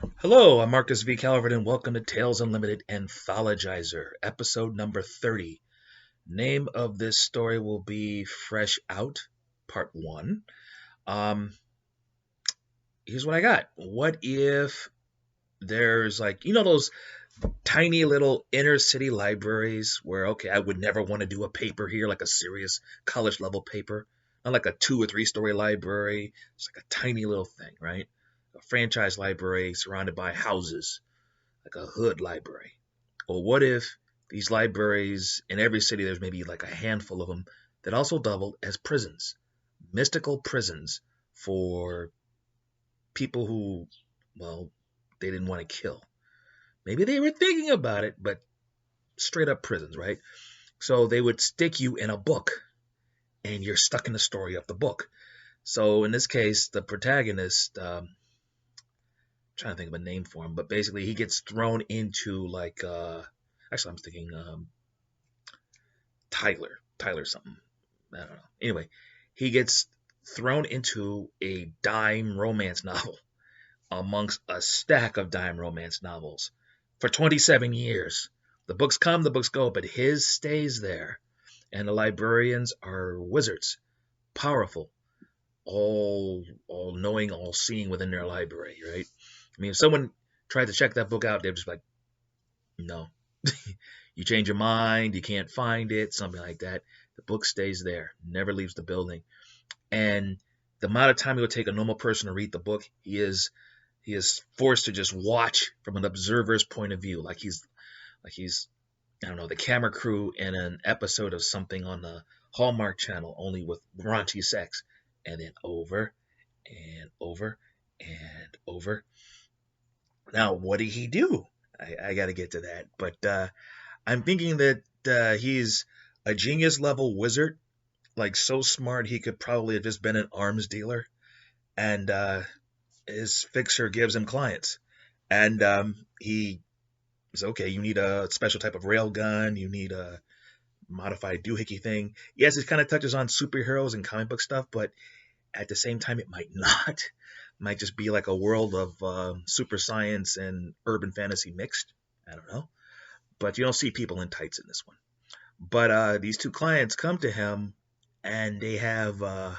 Hello, I'm Marcus V. Calvert, and welcome to Tales Unlimited Anthologizer, episode number 30. Name of this story will be Fresh Out, part 1. Um, Here's what I got. What if there's those tiny little inner city libraries where, okay, I would never want to do a paper here, like a serious college level paper, not like a 2 or 3 story library. It's like a tiny little thing, right? A franchise library surrounded by houses, like a hood library. Or what if these libraries in every city, there's maybe like a handful of them that also doubled as prisons, mystical prisons for people who, well, they didn't want to kill. Maybe they were thinking about it, but straight up prisons, right? So they would stick you in a book and you're stuck in the story of the book. So in this case, the protagonist, trying to think of a name for him, but basically he gets thrown into actually I'm thinking Tyler something. I don't know. Anyway, he gets thrown into a dime romance novel amongst a stack of dime romance novels for 27 years. The books come, the books go, but his stays there. And the librarians are wizards, powerful, all knowing, all seeing within their library, right? I mean, if someone tried to check that book out, they'd just be like, no. You change your mind, you can't find it, something like that. The book stays there, never leaves the building. And the amount of time it would take a normal person to read the book, he is forced to just watch from an observer's point of view, like he's I don't know, the camera crew in an episode of something on the Hallmark Channel, only with raunchy sex, and then over and over and over. Now, what did he do? I got to get to that, but I'm thinking that he's a genius level wizard, like so smart he could probably have just been an arms dealer, and his fixer gives him clients, and he is okay. You need a special type of rail gun. You need a modified doohickey thing. Yes, it kind of touches on superheroes and comic book stuff, but at the same time, it might not. It might just be like a world of super science and urban fantasy mixed. I don't know. But you don't see people in tights in this one. But these two clients come to him and they have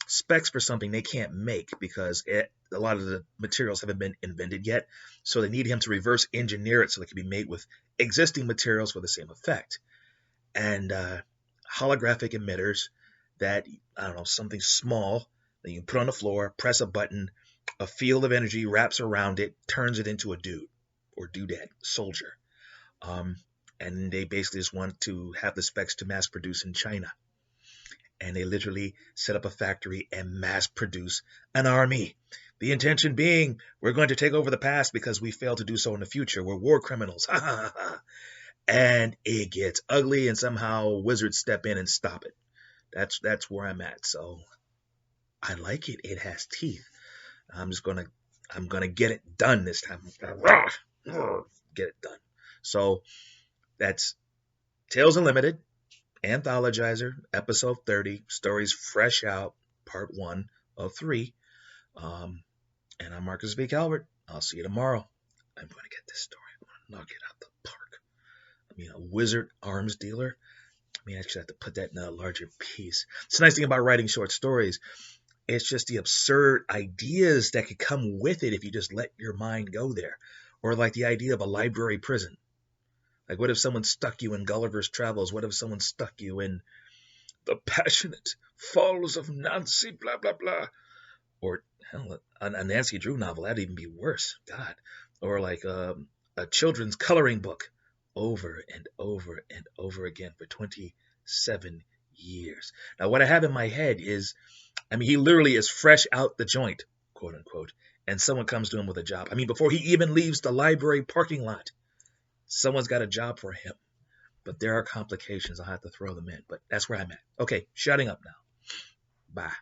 specs for something they can't make because a lot of the materials haven't been invented yet. So they need him to reverse engineer it so it can be made with existing materials for the same effect. And holographic emitters that, I don't know, something small that you can put on the floor, press a button, a field of energy wraps around it, turns it into a dude or dudette, soldier. Um, and they basically just want to have the specs to mass produce in China. And they literally set up a factory and mass produce an army. The intention being, we're going to take over the past because we failed to do so in the future. We're war criminals. Ha ha ha. And it gets ugly, and somehow wizards step in and stop it. That's where I'm at. So I like it. It has teeth. I'm gonna get it done this time. Get it done. So that's Tales Unlimited, Anthologizer, episode 30, stories fresh out, part 1 of 3. Um, and I'm Marcus V. Calvert. I'll see you tomorrow. I'm going to get this story. I'm going to knock it out the park. I mean, a wizard arms dealer. I mean, I actually have to put that in a larger piece. It's the nice thing about writing short stories. It's just the absurd ideas that could come with it if you just let your mind go there. Or like the idea of a library prison. Like, what if someone stuck you in Gulliver's Travels? What if someone stuck you in The Passionate Falls of Nancy, blah, blah, blah? Or, hell, a Nancy Drew novel, that'd even be worse. God. Or like a children's coloring book over and over and over again for 27 years. Now, what I have in my head is, I mean, he literally is fresh out the joint, quote unquote, and someone comes to him with a job. I mean, before he even leaves the library parking lot, someone's got a job for him. But there are complications. I'll have to throw them in. But that's where I'm at. Okay, shutting up now. Bye.